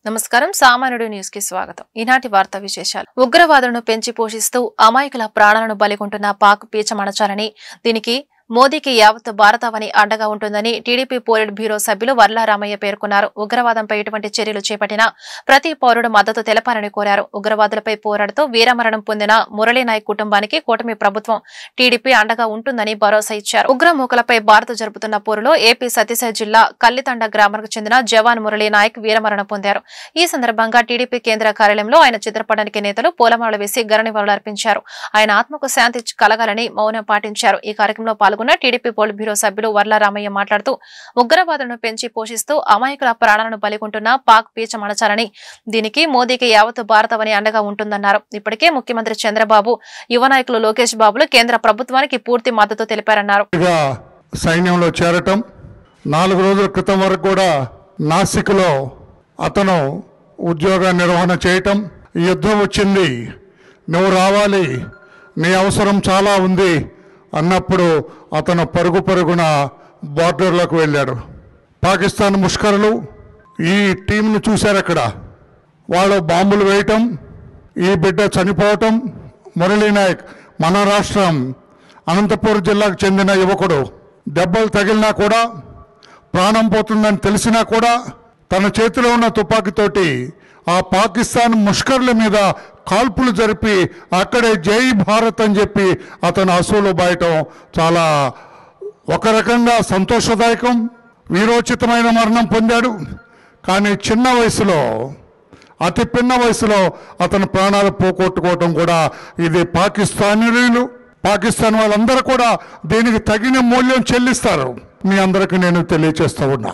నమస్కారం సామాన్యుడు న్యూస్ కి స్వాగతం. ఈనాటి వార్తా విశేషాలు. ఉగ్రవాదులను పెంచి పోషిస్తూ అమాయకుల ప్రాణాలను బలిగొంటున్న పాక్ పీచమణచాలని దీనికి మోదీకి యావత్ భారతావని అండగా ఉంటుందని టీడీపీ పోలిట్ బ్యూరో సభ్యులు వర్ల రామయ్య పేర్కొన్నారు. ఉగ్రవాదంపై ఎటువంటి చర్యలు చేపట్టినా ప్రతి పౌరుడు మద్దతు తెలపాలని కోరారు. ఉగ్రవాదులపై పోరాడుతూ వీరమరణం పొందిన మురళీనాయక్ కుటుంబానికి కూటమి ప్రభుత్వం టీడీపీ అండగా ఉంటుందని భరోసా ఇచ్చారు. ఉగ్రమూకలపై భారత్ జరుపుతున్న పోరులో ఏపీ సత్యసాయి జిల్లా కల్లితండ గ్రామానికి చెందిన జవాన్ మురళీనాయక్ వీరమరణం పొందారు. ఈ సందర్భంగా టీడీపీ కేంద్ర కార్యాలయంలో ఆయన చిత్రపటానికి నేతలు పూలమాలలు వేసి ఘననివాళులర్పించారు. ఆయన ఆత్మకు శాంతి కలగాలని మౌనం పాటించారు. ఈ కార్యక్రమంలో పాల్గొన్న టీడీపీ పోలిట్ బ్యూరో సభ్యులు వర్ల రామయ్య మాట్లాడుతూ ఉగ్రవాదులను పెంచి పోషిస్తూ అమాయకుల ప్రాణాలను బలిగొంటున్న పాక్ పీచమణచాలని దీనికి మోదీకి యావత్ భారతవని అండగా ఉంటుందన్నారు. ఇప్పటికే ముఖ్యమంత్రి చంద్రబాబు, యువ నాయకులు లోకేష్ బాబులు కేంద్ర ప్రభుత్వానికి పూర్తి మద్దతు తెలిపారన్నారు. సైన్యంలో చేరటం 4 రోజుల క్రితం వరకు కూడా నాసిక్లో అతను ఉద్యోగ నిర్వహణ చేయటం, యుద్ధం వచ్చింది, నువ్వు రావాలి, నీ అవసరం చాలా ఉంది అన్నప్పుడు అతను పరుగున బార్డర్లోకి వెళ్ళాడు. పాకిస్తాన్ ముష్కరులు ఈ టీంను చూశారు. అక్కడ వాళ్ళు బాంబులు వేయటం, ఈ బిడ్డ చనిపోవటం. మురళీనాయక్ మన రాష్ట్రం అనంతపురం జిల్లాకు చెందిన యువకుడు. దెబ్బలు తగిలినా కూడా, ప్రాణం పోతుందని తెలిసినా కూడా తన చేతిలో ఉన్న తుపాకీతోటి ఆ పాకిస్తాన్ ముష్కర్ల మీద కాల్పులు జరిపి అక్కడే జై భారత్ అని చెప్పి అతను అసూలు బాయటం చాలా ఒక రకంగా సంతోషదాయకం. వీరోచితమైన మరణం పొందాడు. కానీ చిన్న వయసులో, అతి పిన్న వయసులో అతను ప్రాణాలు పోగొట్టుకోవటం కూడా ఇది పాకిస్తాన్ వాళ్ళందరూ కూడా దీనికి తగిన మూల్యం చెల్లిస్తారు. మీ అందరికీ నేను తెలియచేస్తూ ఉన్నా.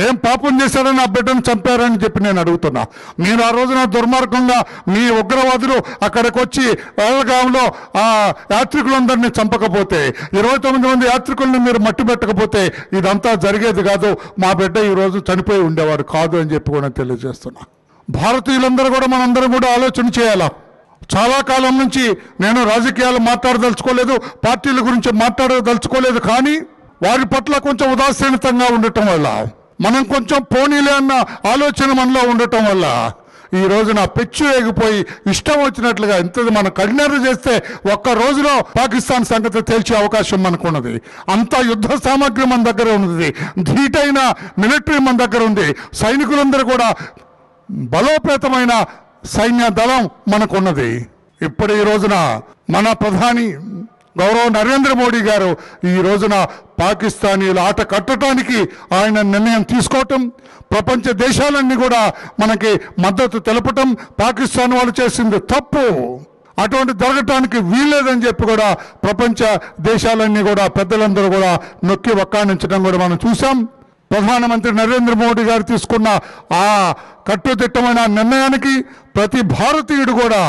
ఏం పాపం చేశారని ఆ బిడ్డను చంపారని చెప్పి నేను అడుగుతున్నా. మీరు ఆ రోజున దుర్మార్గంగా మీ ఉగ్రవాదులు అక్కడికి వచ్చి వేలగాంలో ఆ యాత్రికులందరినీ చంపకపోతే, 29 మంది యాత్రికుల్ని మీరు మట్టి పెట్టకపోతే ఇదంతా జరిగేది కాదు. మా బిడ్డ ఈరోజు చనిపోయి ఉండేవాడు కాదు అని చెప్పి కూడా తెలియజేస్తున్నా. భారతీయులందరూ కూడా మనందరం కూడా ఆలోచన చేయాలా. చాలా కాలం నుంచి నేను రాజకీయాలు మాట్లాడదలుచుకోలేదు, పార్టీల గురించి మాట్లాడదలుచుకోలేదు. కానీ వారి పట్ల కొంచెం ఉదాసీనతంగా ఉండటం వల్ల, మనం కొంచెం పోనీలే అన్న ఆలోచన మనలో ఉండటం వల్ల ఈ రోజున పెచ్చు ఎగిపోయి ఇష్టం వచ్చినట్లుగా ఇంత మనం కఠినరు చేస్తే ఒక్క రోజులో పాకిస్తాన్ సంగతి తేల్చే అవకాశం మనకున్నది. అంత యుద్ధ సామాగ్రి మన దగ్గర ఉన్నది, ధీటైన మిలిటరీ మన దగ్గర ఉంది, సైనికులందరూ కూడా బలోపేతమైన సైన్య దళం మనకున్నది. ఇప్పుడు ఈ రోజున మన ప్రధాని గౌరవ నరేంద్ర మోడీ గారు ఈ రోజున పాకిస్తానీల ఆట కట్టడానికి ఆయన నిర్ణయం తీసుకోవటం, ప్రపంచ దేశాలన్నీ కూడా మనకి మద్దతు తెలపటం, పాకిస్తాన్ వాళ్ళు చేసింది తప్పు, అటువంటి జరగటానికి వీల్లేదని చెప్పి కూడా ప్రపంచ దేశాలన్నీ కూడా పెద్దలందరూ కూడా నొక్కి వక్కాణించడం కూడా మనం చూసాం. ప్రధానమంత్రి నరేంద్ర మోడీ గారు తీసుకున్న ఆ కట్టుదిట్టమైన నిర్ణయానికి ప్రతి భారతీయుడు కూడా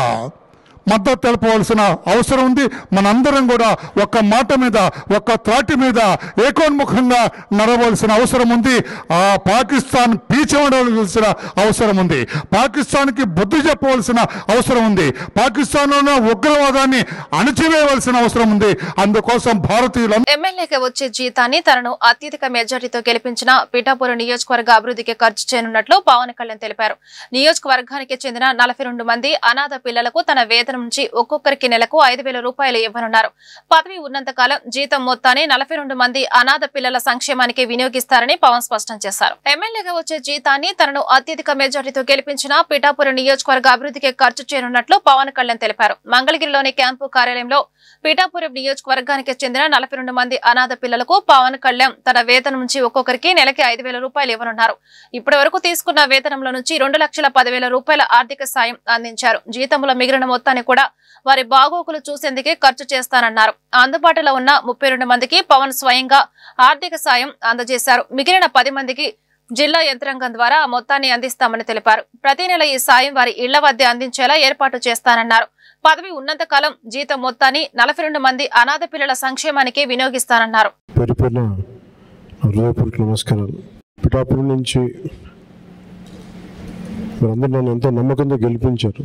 మద్దతు తెలపవలసిన అవసరం ఉంది. మనందరం కూడా ఒక్క మాట మీద, ఒక్క త్రాటి మీద ఏకోన్ముఖంగా నడవలసిన అవసరం ఉంది. ఆ పాకిస్తాన్ పీచవలసిన అవసరం ఉంది. పాకిస్తాన్కి బుద్ధి చెప్పవలసిన అవసరం ఉంది. పాకిస్తాన్లో ఉన్న ఉగ్రవాదాన్ని అణచివేయవలసిన అవసరం ఉంది. అందుకోసం భారతీయులు ఎమ్మెల్యేకి వచ్చే జీతాన్ని తనను అత్యధిక మెజార్టీతో గెలిపించిన పిఠాపురం నియోజకవర్గ అభివృద్ధికి ఖర్చు చేయనున్నట్లు పవన్ కళ్యాణ్ తెలిపారు. నియోజకవర్గానికి చెందిన 42 మంది అనాథ పిల్లలకు తన వేతనం నుంచి ఒక్కొక్కరికి నెలకు 5,000 రూపాయలు ఇవ్వనున్నారు. పదవి ఉన్నంతకాలం జీతం మొత్తాన్ని 42 మంది అనాథ పిల్లల సంక్షేమానికి వినియోగిస్తారని పవన్ స్పష్టం చేశారు. ఎమ్మెల్యేగా వచ్చే జీతాన్ని తనను అత్యధిక మెజార్టీతో గెలిపించిన పిఠాపురం నియోజకవర్గ అభివృద్ధికి ఖర్చు చేయనున్నట్లు పవన్ కళ్యాణ్ తెలిపారు. మంగళగిరిలోని క్యాంపు కార్యాలయంలో పిఠాపురం నియోజకవర్గానికి చెందిన 42 మంది అనాథ పిల్లలకు పవన్ కళ్యాణ్ తన వేతనం నుంచి ఒక్కొక్కరికి నెలకి 5,000 రూపాయలు ఇవ్వనున్నారు. ఇప్పటి వరకు తీసుకున్న వేతనంలో నుంచి 2,10,000 రూపాయల ఆర్థిక సాయం అందించారు. జీతంలో మిగిలిన మొత్తాన్ని కూడా వారి బాగోగులు చూసేందుకే ఖర్చు చేస్తానన్నారు. అందుబాటులో ఉన్న 32 మందికి పవన్ స్వయంగా ఆర్థిక సాయం అందజేశారు. మిగిలిన 10 మందికి జిల్లా యంత్రాంగం ద్వారా ఆ మొత్తాన్ని అందిస్తామని తెలిపారు. ప్రతి నెల ఈ సాయం వారి ఇళ్ల వద్ద అందించేలా ఏర్పాటు చేస్తానన్నారు. పదవి ఉన్నంత కాలం జీతం మొత్తాన్ని 42 మంది అనాథ పిల్లల సంక్షేమానికి వినియోగిస్తానన్నారు. పిఠాపురం నుంచి మీరందరూ నన్ను ఎంతో నమ్మకంతో గెలిపించారు.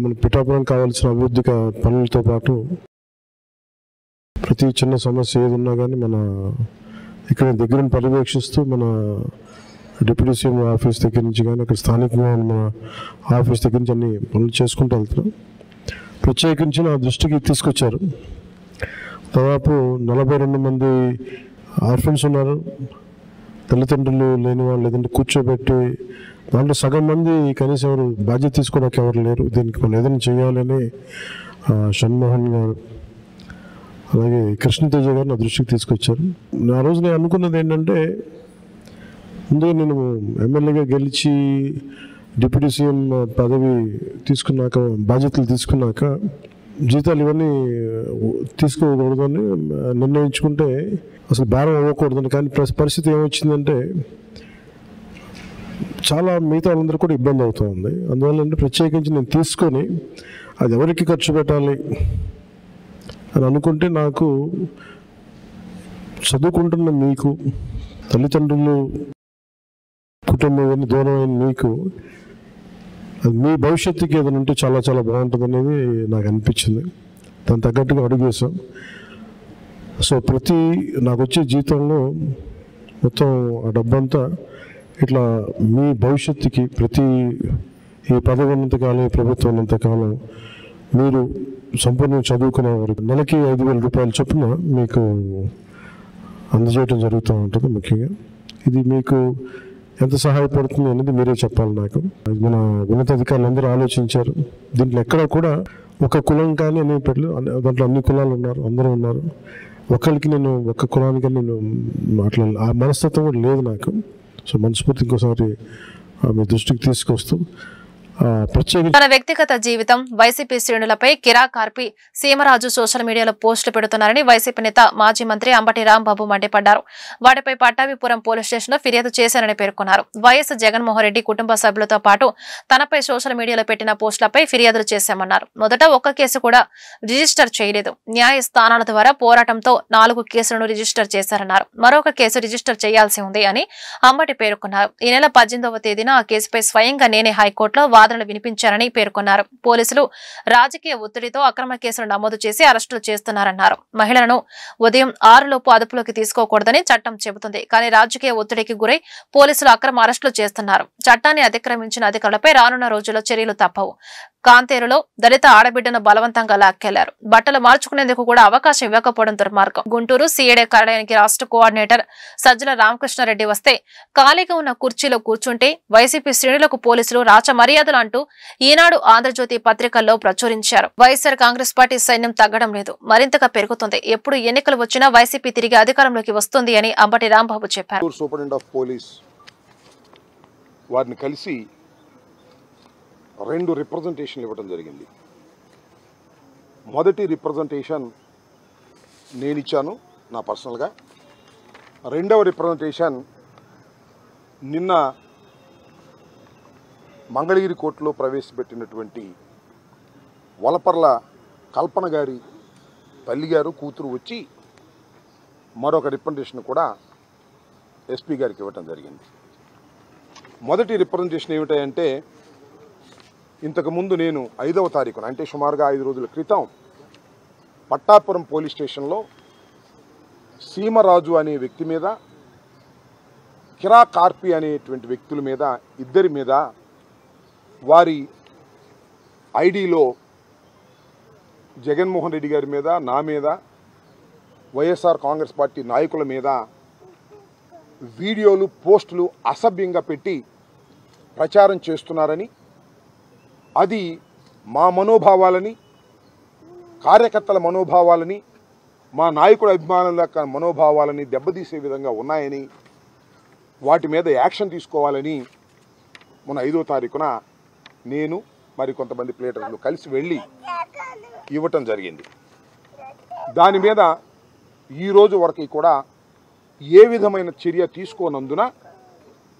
మన పిఠాపురం కావాల్సిన అభివృద్ధి పనులతో పాటు ప్రతి చిన్న సమస్య ఏది ఉన్నా కానీ మన ఇక్కడ దగ్గర పర్యవేక్షిస్తూ మన డిప్యూటీ సీఎం ఆఫీస్ దగ్గర నుంచి కానీ అక్కడ స్థానికంగా ఉన్న ఆఫీస్ దగ్గర నుంచి అన్ని పనులు చేసుకుంటూ వెళ్తున్నాం. ప్రత్యేకించి నా దృష్టికి తీసుకొచ్చారు. దాదాపు 42 మంది ఆర్ఫన్స్ ఉన్నారు, తల్లిదండ్రులు లేని వాళ్ళు, లేదంటే కూర్చోబెట్టి దాంట్లో సగం మంది కనీసం ఎవరు బాధ్యత తీసుకోవడానికి ఎవరు లేరు. దీనికి మనం ఏదైనా చేయాలని షణ్మోహన్ గారు అలాగే కృష్ణతేజ గారు నా దృష్టికి తీసుకొచ్చారు. ఆ రోజు నేను అనుకున్నది ఏంటంటే, ముందుగా నేను ఎమ్మెల్యేగా గెలిచి డిప్యూటీ సీఎం పదవి తీసుకున్నాక, బాధ్యతలు తీసుకున్నాక జీతాలు ఇవన్నీ తీసుకోకూడదని నిర్ణయించుకుంటే అసలు భారం అవ్వకూడదని. కానీ పరిస్థితి ఏమొచ్చిందంటే చాలా మిగతా వాళ్ళందరూ కూడా ఇబ్బంది అవుతూ ఉంది. అందువల్ల ప్రత్యేకించి నేను తీసుకొని అది ఎవరికి ఖర్చు పెట్టాలి అని అనుకుంటే, నాకు చదువుకుంటున్న మీకు, తల్లిదండ్రులు కుటుంబం ఇవన్నీ దూరం అయిన మీకు, అది మీ భవిష్యత్తుకి ఏదైనా ఉంటే చాలా చాలా బాగుంటుంది అనేది నాకు అనిపించింది. దాని తగ్గట్టుగా అడుగు వేసాం. సో నాకు వచ్చే జీతంలో మొత్తం ఆ డబ్బంతా ఇట్లా మీ భవిష్యత్తుకి, ఈ పదవి ఉన్నంతకాలం, ఈ ప్రభుత్వం ఉన్నంతకాలం మీరు సంపూర్ణంగా చదువుకునే వరకు నెలకి 5,000 రూపాయలు చొప్పున మీకు అందజేయడం జరుగుతూ ఉంటుంది. ముఖ్యంగా ఇది మీకు ఎంత సహాయపడుతుంది అనేది మీరే చెప్పాలి నాకు. మన ఉన్నతాధికారులు అందరూ ఆలోచించారు. దీంట్లో ఎక్కడ కూడా ఒక కులం కానీ అనే దాంట్లో అన్ని కులాలు ఉన్నారు, అందరూ ఉన్నారు. ఒకరికి నేను ఒక్క కులానికి నేను మాట్లాడాలి ఆ మనస్తత్వం కూడా లేదు నాకు. సో మనస్ఫూర్తి ఇంకోసారి మీ దృష్టికి తీసుకొస్తూ తన వ్యక్తిగత జీవితం, వైసీపీ శ్రేణులపై కిరాకార్పి సీమరాజు సోషల్ మీడియాలో పోస్టులు పెడుతున్నారని వైసీపీ నేత మాజీ మంత్రి అంబటి రాంబాబు మండిపడ్డారు. వాటిపై పట్టాభిపురం పోలీస్ స్టేషన్లో ఫిర్యాదు చేశారని పేర్కొన్నారు. వైఎస్ జగన్మోహన్ రెడ్డి కుటుంబ సభ్యులతో పాటు తనపై సోషల్ మీడియాలో పెట్టిన పోస్టులపై ఫిర్యాదులు చేశామన్నారు. మొదట ఒక్క కేసు కూడా రిజిస్టర్ చేయలేదు. న్యాయస్థానాల ద్వారా పోరాటంతో 4 కేసులను రిజిస్టర్ చేశారన్నారు. మరొక కేసు రిజిస్టర్ చేయాల్సి ఉంది అని అంబటి పేర్కొన్నారు. ఈ నెల 18వ తేదీన ఆ కేసుపై స్వయంగా నేనే హైకోర్టులో వాదనలు వినిపించారని పేర్కొన్నారు. పోలీసులు రాజకీయ ఒత్తిడితో అక్రమ కేసులు నమోదు చేసి అరెస్టులు చేస్తున్నారన్నారు. మహిళలను ఉదయం 6 లోపు అదుపులోకి తీసుకోకూడదని చట్టం చెబుతుంది. కానీ రాజకీయ ఒత్తిడికి గురై పోలీసులు అక్రమ అరెస్టులు చేస్తున్నారు. చట్టాన్ని అతిక్రమించిన అధికారులపై రానున్న రోజుల్లో చర్యలు తప్పవు. కాంతేరులో దళిత ఆడబిడ్డను బలవంతంగా లాక్కెళ్లారు. బట్టలు మార్చుకునేందుకు కూడా అవకాశం ఇవ్వకపోవడం దుర్మార్గం. గుంటూరు సిఐడి కార్యాలయానికి రాష్ట్ర కోఆర్డినేటర్ సజ్జల రామకృష్ణారెడ్డి వస్తే ఖాళీగా ఉన్న కుర్చీలో కూర్చుంటే వైసీపీ శ్రేణులకు పోలీసులు రాచ మర్యాదలు అంటూ ఈనాడు, ఆంధ్రజ్యోతి పత్రికల్లో ప్రచురించారు. వైఎస్ఆర్ కాంగ్రెస్ పార్టీ సైన్యం తగ్గడం లేదు, మరింతగా పెరుగుతుంది. ఎప్పుడు ఎన్నికలు వచ్చినా వైసీపీ తిరిగి అధికారంలోకి వస్తుంది అని అంబటి రాంబాబు చెప్పారు. వారిని కలిసి 2 రిప్రజెంటేషన్లు ఇవ్వడం జరిగింది. మొదటి రిప్రజెంటేషన్ నేను ఇచ్చాను నా పర్సనల్గా. రెండవ రిప్రజెంటేషన్ నిన్న మంగళగిరి కోర్టులో ప్రవేశపెట్టినటువంటి వలపర్ల కల్పన గారి తల్లి గారు, కూతురు వచ్చి మరొక రిప్రజెంటేషన్ కూడా ఎస్పీ గారికి ఇవ్వటం జరిగింది. మొదటి రిప్రజెంటేషన్ ఏమిటంటే, ఇంతకుముందు నేను 5వ తారీఖున, అంటే సుమారుగా 5 రోజుల క్రితం, పట్టాపురం పోలీస్ స్టేషన్లో సీమరాజు అనే వ్యక్తి మీద, కిరాకార్పి అనేటువంటి వ్యక్తుల మీద, ఇద్దరి మీద, వారి ఐడిలో జగన్మోహన్ రెడ్డి గారి మీద, నా మీద, వైఎస్ఆర్ కాంగ్రెస్ పార్టీ నాయకుల మీద వీడియోలు, పోస్టులు అసభ్యంగా పెట్టి ప్రచారం చేస్తున్నారని, అది మా మనోభావాలని, కార్యకర్తల మనోభావాలని, మా నాయకుల అభిమానుల మనోభావాలని దెబ్బతీసే విధంగా ఉన్నాయని, వాటి మీద యాక్షన్ తీసుకోవాలని మొన్న 5వ తారీఖున నేను మరి కొంతమంది ప్లేటర్లు కలిసి వెళ్ళి ఇవ్వటం జరిగింది. దాని మీద ఈరోజు వరకు కూడా ఏ విధమైన చర్య తీసుకోనందున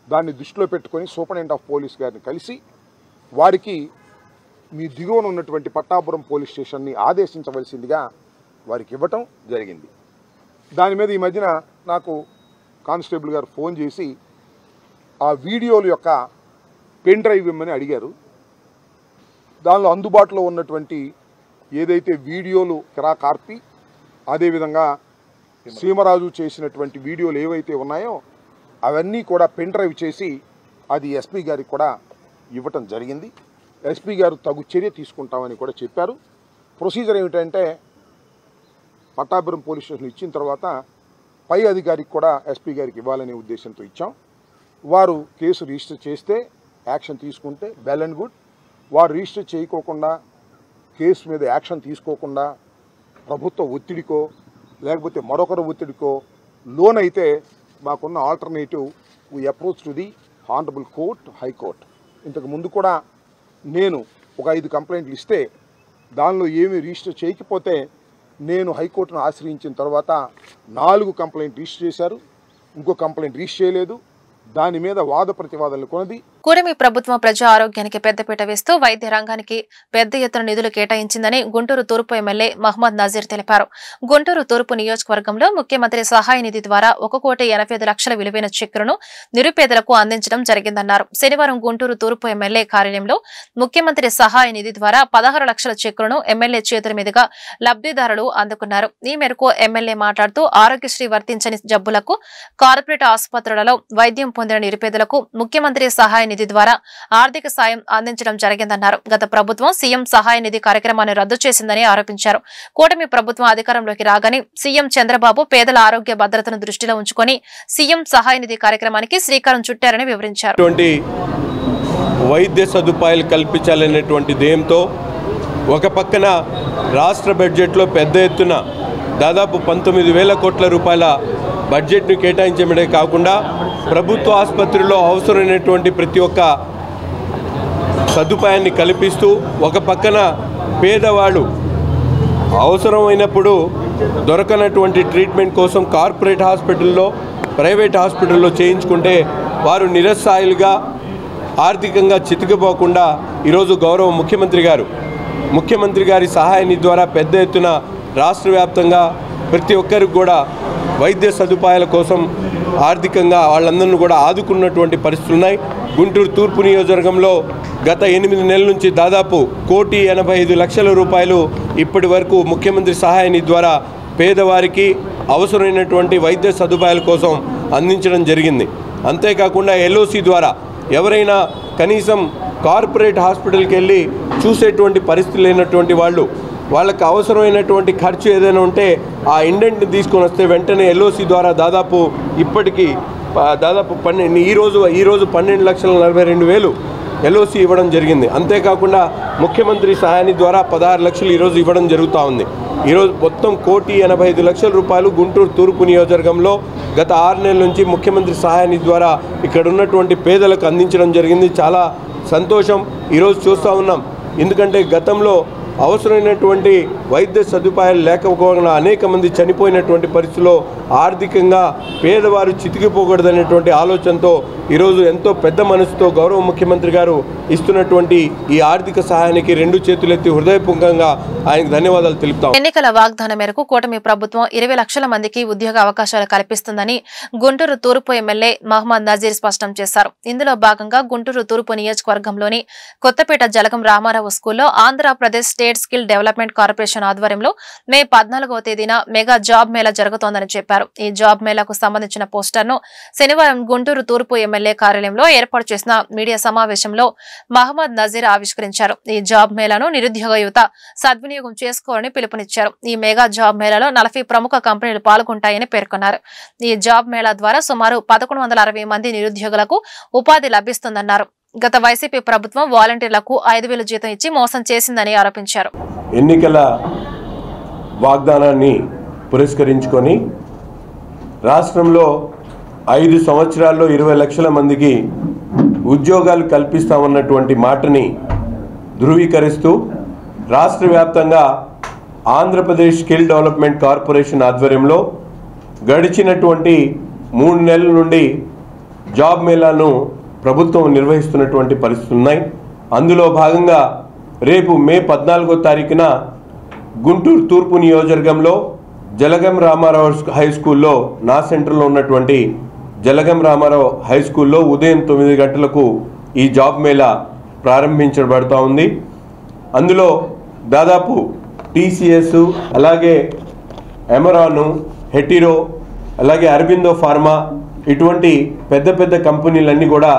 దాన్ని దృష్టిలో పెట్టుకొని సూపరింటెండెంట్ ఆఫ్ పోలీస్ గారిని కలిసి వారికి మీ దిగువన ఉన్నటువంటి పట్టాపురం పోలీస్ స్టేషన్ని ఆదేశించవలసిందిగా వారికి ఇవ్వటం జరిగింది. దాని మీద ఈ మధ్యన నాకు కానిస్టేబుల్ గారు ఫోన్ చేసి ఆ వీడియోల యొక్క పెన్ డ్రైవ్ ఇవ్వమని అడిగారు. దానిలో అందుబాటులో ఉన్నటువంటి ఏదైతే వీడియోలు కిరాకార్పి, అదేవిధంగా సీమరాజు చేసినటువంటి వీడియోలు ఏవైతే ఉన్నాయో అవన్నీ కూడా పెన్ డ్రైవ్ చేసి అది ఎస్పీ గారికి కూడా ఇవ్వటం జరిగింది. ఎస్పీ గారు తగు చర్య తీసుకుంటామని కూడా చెప్పారు. ప్రొసీజర్ ఏమిటంటే పట్టాపురం పోలీస్ స్టేషన్ ఇచ్చిన తర్వాత పై అధికారికి కూడా ఎస్పీ గారికి ఇవ్వాలనే ఉద్దేశంతో ఇచ్చాం. వారు కేసు రిజిస్టర్ చేస్తే యాక్షన్ తీసుకుంటే వెల్ అండ్ గుడ్. వారు రిజిస్టర్ చేయకోకుండా కేసు మీద యాక్షన్ తీసుకోకుండా ప్రభుత్వ ఒత్తిడికో లేకపోతే మరొకరు ఒత్తిడికో లోనైతే మాకున్న alternative we approach to the honourable court, high court. ఇంతకు ముందు కూడా నేను ఒక 5 కంప్లైంట్లు ఇస్తే దానిలో ఏమీ రిజిస్టర్ చేయకపోతే నేను హైకోర్టును ఆశ్రయించిన తర్వాత 4 కంప్లైంట్ రిజిస్టర్ చేశారు, ఇంకో కంప్లైంట్ రిజిస్టర్ చేయలేదు. దాని మీద వాద ప్రతివాదనలు కొనది. కూటమి ప్రభుత్వం ప్రజా ఆరోగ్యానికి పెద్దపీట వేస్తూ వైద్య రంగానికి పెద్ద ఎత్తున నిధులు కేటాయించిందని గుంటూరు తూర్పు ఎమ్మెల్యే మహమ్మద్ నజీర్ తెలిపారు. గుంటూరు తూర్పు నియోజకవర్గంలో ముఖ్యమంత్రి సహాయ నిధి ద్వారా 1,85,00,000 విలువైన చెక్కులను నిరుపేదలకు అందించడం జరిగిందన్నారు. శనివారం గుంటూరు తూర్పు ఎమ్మెల్యే కార్యాలయంలో ముఖ్యమంత్రి సహాయ నిధి ద్వారా 16 లక్షల చెక్కులను ఎమ్మెల్యే చేతుల మీదుగా లబ్ధిదారులు అందుకున్నారు. ఈ మేరకు ఎమ్మెల్యే మాట్లాడుతూ ఆరోగ్యశ్రీ వర్తించని జబ్బులకు కార్పొరేట్ ఆసుపత్రులలో వైద్యం పొందిన నిరుపేదలకు ముఖ్యమంత్రి సహాయ నిధి ద్వారా ఆర్థిక సాయం అందించడం జరిగిందన్నారు. గత ప్రభుత్వం సీఎం సహాయ నిధి కార్యక్రమాన్ని రద్దు చేసిందని ఆరోపించారు. కూటమి ప్రభుత్వం అధికారంలోకి రాగానే సీఎం చంద్రబాబు పేదల ఆరోగ్య భద్రతను దృష్టిలో ఉంచుకొని సీఎం సహాయ నిధి కార్యక్రమానికి శ్రీకారం చుట్టారని వివరించారు. వైద్య సదుపాయాలు కల్పించాలనేటువంటి ధ్యేయంతో ఒక పక్కన రాష్ట్ర బడ్జెట్లో పెద్ద ఎత్తున దాదాపు 19,000 కోట్ల రూపాయల బడ్జెట్ను కేటాయించడమే కాకుండా ప్రభుత్వ ఆసుపత్రిలో అవసరమైనటువంటి ప్రతి ఒక్క సదుపాయాన్ని కల్పిస్తూ ఒక పక్కన పేదవాళ్ళు అవసరమైనప్పుడు దొరకనటువంటి ట్రీట్మెంట్ కోసం కార్పొరేట్ హాస్పిటల్లో ప్రైవేట్ హాస్పిటల్లో చేయించుకుంటే వారు నిరసహాయులుగా ఆర్థికంగా చితికిపోకుండా ఈరోజు గౌరవ ముఖ్యమంత్రి గారి సహాయ నిధి ద్వారా పెద్ద ఎత్తున రాష్ట్ర వ్యాప్తంగా ప్రతి ఒక్కరికి కూడా వైద్య సదుపాయాల కోసం ఆర్థికంగా వాళ్ళందరినీ కూడా ఆదుకున్నటువంటి పరిస్థితులు ఉన్నాయి. గుంటూరు తూర్పు నియోజకవర్గంలో గత 8 నెలల నుంచి దాదాపు 1,85,00,000 రూపాయలు ఇప్పటి వరకు ముఖ్యమంత్రి సహాయ నిధి ద్వారా పేదవారికి అవసరమైనటువంటి వైద్య సదుపాయాల కోసం అందించడం జరిగింది. అంతేకాకుండా ఎల్ఓసి ద్వారా ఎవరైనా కనీసం కార్పొరేట్ హాస్పిటల్కి వెళ్ళి చూసేటువంటి పరిస్థితి లేనటువంటి వాళ్ళకి అవసరమైనటువంటి ఖర్చు ఏదైనా ఉంటే ఆ ఇండెంట్ని తీసుకొని వస్తే వెంటనే ఎల్ఓసి ద్వారా దాదాపు ఇప్పటికీ ఈరోజు 12,42,000 ఎల్ఓసి ఇవ్వడం జరిగింది. అంతేకాకుండా ముఖ్యమంత్రి సహాయాన్ని ద్వారా 16 లక్షలు ఈరోజు ఇవ్వడం జరుగుతూ ఉంది. ఈరోజు మొత్తం 1,85,00,000 రూపాయలు గుంటూరు తూర్పు నియోజకవర్గంలో గత 6 నెలల నుంచి ముఖ్యమంత్రి సహాయాన్ని ద్వారా ఇక్కడ ఉన్నటువంటి పేదలకు అందించడం జరిగింది. చాలా సంతోషం ఈరోజు చూస్తూ ఉన్నాం. ఎందుకంటే గతంలో అవసరమైనటువంటి వైద్య సదుపాయాలు లేకపోవడం అనేక మంది చనిపోయినటువంటి పరిస్థితుల్లో ఆర్థికంగా పేదవారు చితికిపోకూడదనేటువంటి ఆలోచనతో ఈరోజు ఎంతో పెద్ద మనసుతో గౌరవ ముఖ్యమంత్రి గారు ఇస్తున్నటువంటి ఈ ఆర్థిక సహాయానికి 2 చేతులెత్తి హృదయపూర్వకంగా ఆయనకు ధన్యవాదాలు తెలుపుతాం. ఎన్నికల వాగ్దానం మేరకు కూటమి ప్రభుత్వం 20 లక్షల మందికి ఉద్యోగ అవకాశాలు కల్పిస్తుందని గుంటూరు తూర్పు ఎమ్మెల్యే మహమ్మద్ నజీర్ స్పష్టం చేశారు. ఇందులో భాగంగా గుంటూరు తూర్పు నియోజకవర్గంలోని కొత్తపేట జలగం రామారావు స్కూల్లో Andhra Pradesh state skill development corporation ఆధ్వర్యంలో మే 14వ తేదీన మెగా జాబ్ మేళా జరుగుతోందని చెప్పారు. ఈ జాబ్ మేళాకు సంబంధించిన పోస్టర్ను శనివారం గుంటూరు తూర్పు ఎమ్మెల్యే కార్యాలయంలో ఏర్పాటు చేసిన మీడియా సమావేశంలో మహమ్మద్ నజీర్ ఆవిష్కరించారు. ఈ జాబ్ మేళాను నిరుద్యోగ యువత సద్వినియోగం చేసుకోవాలని పిలుపునిచ్చారు. ఈ మెగా జాబ్ మేళాలో 40 ప్రముఖ కంపెనీలు పాల్గొంటాయని పేర్కొన్నారు. ఈ జాబ్ మేళా ద్వారా సుమారు 1,160 మంది నిరుద్యోగులకు ఉపాధి లభిస్తుందన్నారు. గత వైసీపీ ప్రభుత్వం వాలంటీర్లకు 5,000 జీతం ఇచ్చి మోసం చేసిందని ఆరోపించారు. ఎన్నికల వాగ్దానాన్ని పురస్కరించుకొని రాష్ట్రంలో 5 సంవత్సరాల్లో 20 లక్షల మందికి ఉద్యోగాలు కల్పిస్తామన్నటువంటి మాటని ధృవీకరిస్తూ రాష్ట్ర వ్యాప్తంగా ఆంధ్రప్రదేశ్ స్కిల్ డెవలప్మెంట్ కార్పొరేషన్ ఆధ్వర్యంలో గడిచినటువంటి 3 నెలల నుండి జాబ్ మేళాను ప్రభుత్వం నిర్వహిస్తున్నటువంటి పరిస్థితులు ఉన్నాయి. అందులో భాగంగా రేపు మే 14వ తారీఖున గుంటూరు తూర్పు నియోజకవర్గంలో జలగం రామారావు హై స్కూల్లో నా సెంటర్లో ఉన్నటువంటి జలగం రామారావు హై స్కూల్లో ఉదయం 9 గంటలకు ఈ జాబ్ మేళా ప్రారంభించబడుతూ ఉంది. అందులో దాదాపు టీసీఎస్, అలాగే ఎమరాను, హెటిరో, అలాగే అరబిందో ఫార్మా, ఇటువంటి పెద్ద పెద్ద కంపెనీలన్నీ కూడా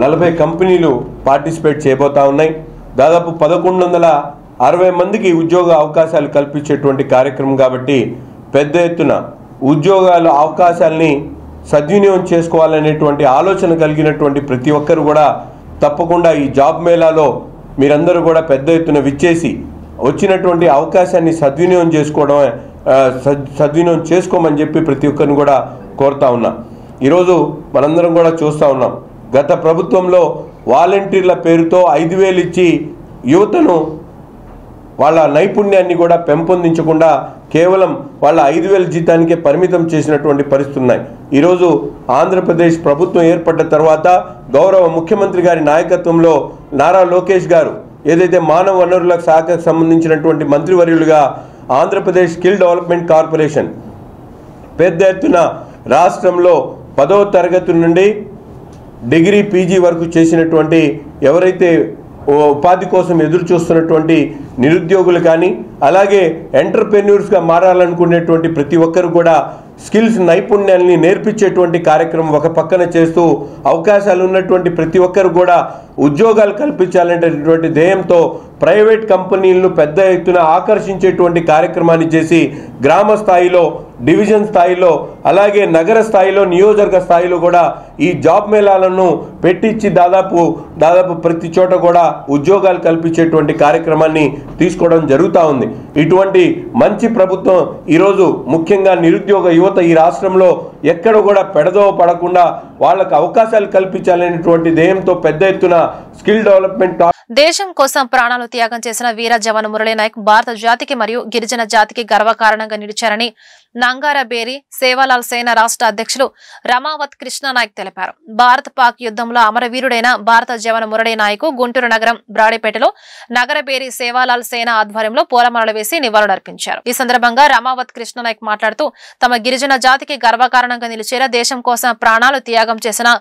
40 కంపెనీలు పార్టిసిపేట్ చేయబోతా ఉన్నాయి. దాదాపు 1160 మందికి ఉద్యోగ అవకాశాలు కల్పించేటువంటి కార్యక్రమం కాబట్టి పెద్ద ఎత్తున ఉద్యోగాల అవకాశాలని సద్వినియోగం చేసుకోవాలనేటువంటి ఆలోచన కలిగినటువంటి ప్రతి ఒక్కరు కూడా తప్పకుండా ఈ జాబ్ మేళాలో మీరందరూ కూడా పెద్ద ఎత్తున విచ్చేసి వచ్చినటువంటి అవకాశాన్ని సద్వినియోగం చేసుకోమని చెప్పి ప్రతి ఒక్కరిని కూడా కోరుతా ఉన్నా. ఈరోజు మనందరం కూడా చూస్తూ ఉన్నాం, గత ప్రభుత్వంలో వాలంటీర్ల పేరుతో 5,000 ఇచ్చి యువతను వాళ్ళ నైపుణ్యాన్ని కూడా పెంపొందించకుండా కేవలం వాళ్ళ 5,000 జీతానికే పరిమితం చేసినటువంటి పరిస్థితులు ఉన్నాయి. ఈరోజు ఆంధ్రప్రదేశ్ ప్రభుత్వం ఏర్పడ్డ తర్వాత గౌరవ ముఖ్యమంత్రి గారి నాయకత్వంలో నారా లోకేష్ గారు ఏదైతే మానవ వనరుల శాఖకు సంబంధించినటువంటి మంత్రివర్యులుగా ఆంధ్రప్రదేశ్ స్కిల్ డెవలప్మెంట్ కార్పొరేషన్ పెద్ద ఎత్తున రాష్ట్రంలో 10వ తరగతి నుండి డిగ్రీ పీజీ వరకు చేసినటువంటి ఎవరైతే ఉపాధి కోసం ఎదురు చూస్తున్నటువంటి నిరుద్యోగులు కానీ అలాగే ఎంటర్ప్రెన్యూర్స్గా మారాలనుకునేటువంటి ప్రతి ఒక్కరు కూడా స్కిల్స్ నైపుణ్యాలని నేర్పించేటువంటి కార్యక్రమం ఒక పక్కన చేస్తూ అవకాశాలు ఉన్నటువంటి ప్రతి ఒక్కరు కూడా ఉద్యోగాలు కల్పించాలనేటువంటి ధ్యేయంతో ప్రైవేట్ కంపెనీలను పెద్ద ఎత్తున ఆకర్షించేటువంటి కార్యక్రమాన్ని చేసి గ్రామ స్థాయిలో, డివిజన్ స్థాయిలో, అలాగే నగర స్థాయిలో, నియోజకవర్గ స్థాయిలో కూడా ఈ జాబ్ మేళాలను పెట్టించి దాదాపు ప్రతి చోట కూడా ఉద్యోగాలు కల్పించేటువంటి కార్యక్రమాన్ని తీసుకోవడం జరుగుతూ ఉంది. ఇటువంటి మంచి ప్రభుత్వం ఈరోజు ముఖ్యంగా నిరుద్యోగ యువత ఈ రాష్ట్రంలో ఎక్కడ కూడా పెడదోవ పడకుండా వాళ్ళకు అవకాశాలు కల్పించాలనేటువంటి ధ్యేయంతో పెద్ద ఎత్తున స్కిల్ డెవలప్మెంట్ దేశం కోసం ప్రాణాలు త్యాగం చేసిన వీర జవాన్ మురళీ నాయక్ భారత జాతికి మరియు గిరిజన జాతికి గర్వకారణంగా నిలిచారని నంగారబేరి సేవాలాల్ సేన రాష్ట్ర అధ్యక్షులు రమావత్ కృష్ణ నాయక్ తెలిపారు. భారత్ పాక్ యుద్ధంలో అమరవీరుడైన భారత జవాన్ మురళీ నాయక్ గుంటూరు నగరం బ్రాడేపేటలో నగరబేరి సేవాలాల్ సేన ఆధ్వర్యంలో పూలమాలలు వేసి నివాళులర్పించారు. ఈ సందర్భంగా రమావత్ కృష్ణ నాయక్ మాట్లాడుతూ తమ గిరిజన జాతికి గర్వకారణంగా నిలిచేలా దేశం కోసం ప్రాణాలు త్యాగం చేసిన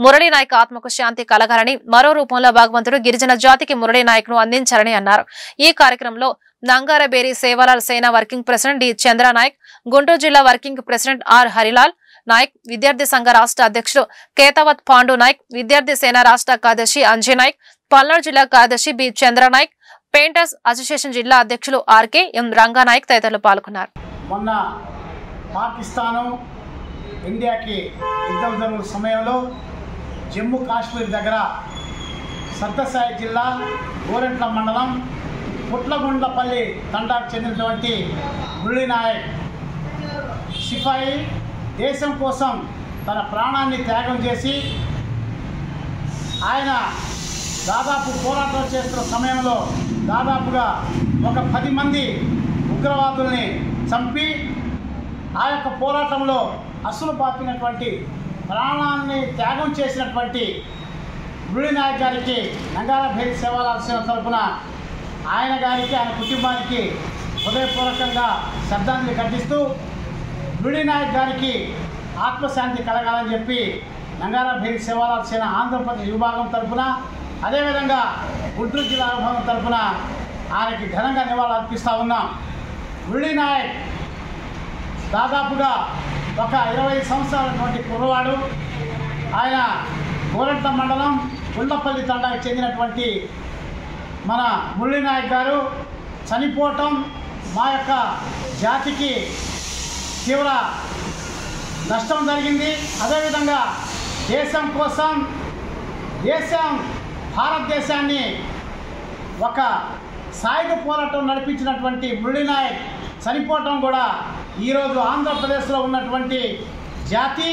మురళీ నాయక్ ఆత్మకు శాంతి కలగాలని, మరో రూపంలో భగవంతుడు గిరిజన జాతికి మురళీ నాయక్ ను అందించారని అన్నారు. ఈ కార్యక్రమంలో Nangarabheri Sevalal Sena working president D Chandra Nayak, Guntur జిల్లా working president R Harilal Nayak, విద్యార్థి సంఘ రాష్ట్ర అధ్యక్షుడు కేతావత్ పాండు నాయక్, విద్యార్థి సేన రాష్ట్ర కార్యదర్శి అంజయ్ నాయక్, పల్నాడు జిల్లా కార్యదర్శి బి చంద్ర నాయక్, పెయింటర్స్ అసోసియేషన్ జిల్లా అధ్యక్షులు ఆర్కే ఎం రంగానాయక్ తదితరులు పాల్గొన్నారు. మొన్న పాకిస్తాను ఇండియాకి యుద్ధం జరుగుతున్న సమయంలో జమ్మూ కాశ్మీర్ దగ్గర సత్యసాయి జిల్లా గోరెంట్ల మండలం పుట్లగుండ్లపల్లి తండాకు చెందినటువంటి మురళీ నాయక్ సిపాయి దేశం కోసం తన ప్రాణాన్ని త్యాగం చేసి ఆయన దాదాపు పోరాటం చేస్తున్న సమయంలో దాదాపుగా ఒక 10 మంది ఉగ్రవాదుల్ని చంపి ఆ యొక్క పోరాటంలో అసలు పాపినటువంటి ప్రాణాన్ని త్యాగం చేసినటువంటి మురళీ నాయక్ గారికి నంగారబేరి సేవాలాల్ సేన తరఫున ఆయన గారికి, ఆయన కుటుంబానికి హృదయపూర్వకంగా శ్రద్ధాంజలి ఘటిస్తూ మురళీ నాయక్ గారికి ఆత్మశాంతి కలగాలని చెప్పి నంగారబేరి సేవాలాల్ సేన ఆంధ్రప్రదేశ్ విభాగం తరఫున, అదేవిధంగా గుంటూరు జిల్లా విభాగం తరఫున ఆయనకి ఘనంగా నివాళులు అర్పిస్తూ ఉన్నాం. మురళీ నాయక్ దాదాపుగా ఒక 25 సంవత్సరాలటువంటి కుర్రవాడు. ఆయన గోరంట్ల మండలం గుండ్లపల్లి తండాకు చెందినటువంటి మన మురళీ నాయక్ గారు చనిపోవటం మా యొక్క జాతికి తీవ్ర నష్టం జరిగింది. అదేవిధంగా దేశం కోసం భారతదేశాన్ని ఒక సాయుధ పోరాటం నడిపించినటువంటి మురళీ నాయక్ చనిపోవటం కూడా ఈరోజు ఆంధ్రప్రదేశ్లో ఉన్నటువంటి జాతి,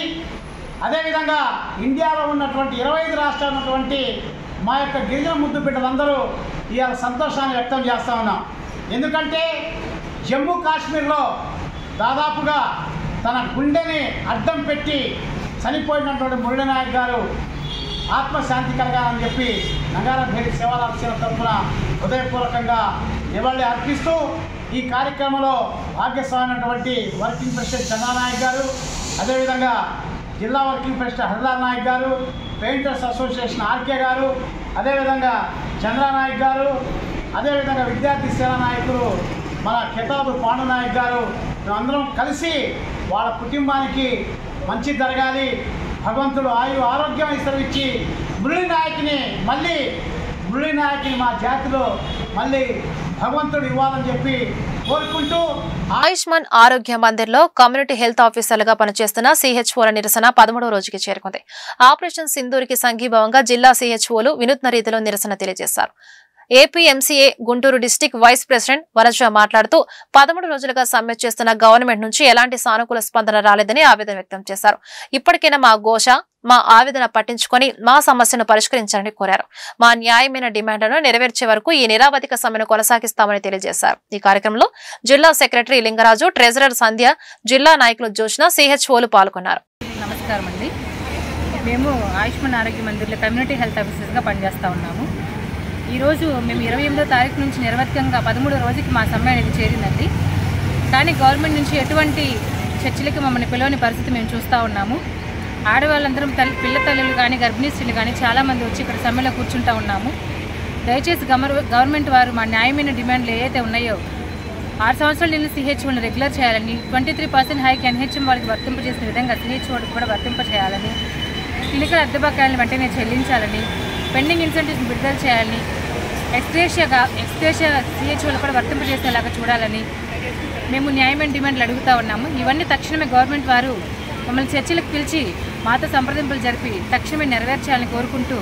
అదేవిధంగా ఇండియాలో ఉన్నటువంటి 25 రాష్ట్రాలు ఉన్నటువంటి మా యొక్క గిరిజన ముద్దు బిడ్డలందరూ ఇవాళ సంతోషాన్ని వ్యక్తం చేస్తూ ఉన్నాం. ఎందుకంటే జమ్మూ కాశ్మీర్లో దాదాపుగా తన గుండెని అడ్డం పెట్టి చనిపోయినటువంటి మురళీ నాయక్ గారు ఆత్మశాంతి కలగాలని చెప్పి నంగారబేరి సేవాలాల్ సేన తరఫున హృదయపూర్వకంగా నివాళి అర్పిస్తూ ఈ కార్యక్రమంలో భాగ్యస్వామైనటువంటి వర్కింగ్ ప్రెసిడెంట్ చంద్ర నాయక్ గారు, అదేవిధంగా జిల్లా వర్కింగ్ ప్రెసిడెంట్ హరిలాల్ నాయక్ గారు, పెయింటర్స్ అసోసియేషన్ ఆర్కే గారు, అదేవిధంగా చంద్ర నాయక్ గారు, అదేవిధంగా విద్యార్థి సేన నాయకులు మన కేతావత్ పాండు నాయక్ గారు, మేమందరం కలిసి వాళ్ళ కుటుంబానికి మంచి జరగాలి, భగవంతుడు ఆరోగ్యం ఇచ్చి మురళీనాయక్ని మా జాతిలో మళ్ళీ భగవంతుడు ఇవ్వాలని చెప్పి కోరుకుంటూ ఆయుష్మాన్ ఆరోగ్య మందిర్లో కమ్యూనిటీ హెల్త్ ఆఫీసర్లుగా పనిచేస్తున్న CHOల నిరసన 13వ రోజుకి చేరుకుంది. ఆపరేషన్ సింధూర్కి సంఘీభావంగా జిల్లా CHOలు వినూత్న రీతిలో నిరసన తెలియజేశారు. APMCA Guntur district vice president వరజ మాట్లాడుతూ 13 రోజులుగా సమ్మె చేస్తున్న గవర్నమెంట్ నుంచి ఎలాంటి సానుకూల స్పందన రాలేదని ఆవేదన వ్యక్తం చేశారు. ఇప్పటికైనా మా ఆవేదన పట్టించుకొని మా సమస్యను పరిష్కరించాలని కోరారు. మా న్యాయమైన డిమాండ్లను నెరవేర్చే వరకు ఈ నిరావధిక సమ్మెను కొనసాగిస్తామని తెలియజేశారు. ఈ కార్యక్రమంలో జిల్లా సెక్రటరీ లింగరాజు, ట్రెజరర్ సంధ్య, జిల్లా నాయకులు జోష్న, CHOలు పాల్గొన్నారు. నమస్కారం అండి. మేము ఆయుష్మాన్ ఆరోగ్య మందిర్లో కమ్యూనిటీ హెల్త్ ఆఫీసర్స్గా పనిచేస్తూ ఉన్నాము. ఈరోజు మేము 28వ తారీఖు నుంచి నిరవధికంగా 13వ రోజుకి మా సమ్మె అనేది చేరిందండి. కానీ గవర్నమెంట్ నుంచి ఎటువంటి చర్చలకి మమ్మల్ని పిలవని పరిస్థితి మేము చూస్తూ ఉన్నాము. ఆడవాళ్ళందరం పిల్ల తల్లులు కానీ గర్భిణీ స్త్రీలు కానీ చాలామంది వచ్చి ఇక్కడ సమ్మెలో కూర్చుంటూ ఉన్నాము. దయచేసి గవర్నమెంట్ వారు మా న్యాయమైన డిమాండ్లు ఏవైతే ఉన్నాయో 6 సంవత్సరాల నిన్న CHOలను రెగ్యులర్ చేయాలని, 23% హైక్ NHM వాళ్ళకి వర్తింపజేసిన విధంగా CHOలకు కూడా వర్తింపచేయాలని, క్లినికల్ అద్దె బకాయిలను వెంటనే చెల్లించాలని, పెండింగ్ ఇన్సెంటివ్స్ విడుదల చేయాలని, ఎక్స్గ్రేషియా CHOలు కూడా వర్తింపజేసేలాగా చూడాలని మేము న్యాయమైన డిమాండ్లు అడుగుతూ ఉన్నాము. ఇవన్నీ తక్షణమే గవర్నమెంట్ వారు మమ్మల్ని చర్చలకు పిలిచి మాతో సంప్రదింపులు జరిపి తక్షణమే నెరవేర్చాలని కోరుకుంటూ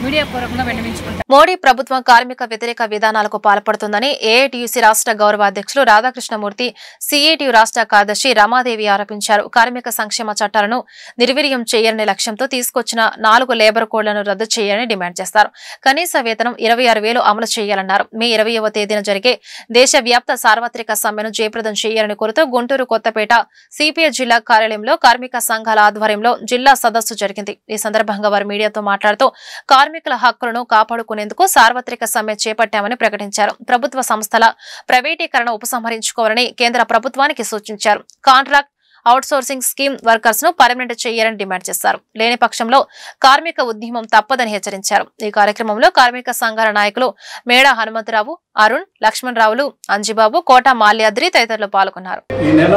మీడియా పూర్వకంగా విన్నవించుకుంటారు. మోడీ ప్రభుత్వం కార్మిక వ్యతిరేక విధానాలకు పాల్పడుతుందని AITUC రాష్ట్ర గౌరవ అధ్యక్షులు రాధాకృష్ణమూర్తి, CITU రాష్ట్ర కార్యదర్శి రమాదేవి ఆరోపించారు. కార్మిక సంక్షేమ చట్టాలను నిర్వీర్యం చేయాలనే లక్ష్యంతో తీసుకొచ్చిన 4 లేబర్ కోడ్లను రద్దు చేయాలని డిమాండ్ చేస్తారు. కనీస వేతనం 26,000 అమలు చేయాలన్నారు. మే 20వ తేదీన జరిగే దేశవ్యాప్త సార్వత్రిక సమ్మెను జయప్రదం చేయాలని కోరుతూ గుంటూరు కొత్తపేట CPI జిల్లా కార్యాలయంలో కార్మిక సంఘాల ఆధ్వర్యంలో జిల్లా సదస్సు జరిగింది. ఈ సందర్భంగా వారు మీడియాతో మాట్లాడుతూ కార్మికుల హక్కులను కాపాడుకునేందుకు సార్వత్రిక సమ్మె చేపట్టామని ప్రకటించారు. ప్రభుత్వ సంస్థల ప్రైవేటీకరణ ఉపసంహరించుకోవాలని కేంద్ర ప్రభుత్వానికి సూచించారు. కాంట్రాక్ట్ అవుట్సోర్సింగ్ స్కీమ్ వర్కర్స్ ను పర్మనెంట్ చేయాలని డిమాండ్ చేశారు. లేని పక్షంలో కార్మిక ఉద్యమం తప్పదని హెచ్చరించారు. ఈ కార్యక్రమంలో కార్మిక సంఘాల నాయకులు మేడా హనుమంతరావు, అరుణ్, లక్ష్మణ్ రావులు, అంజిబాబు, కోట మాల్యాద్రి తదితరులు పాల్గొన్నారు. ఈ నెల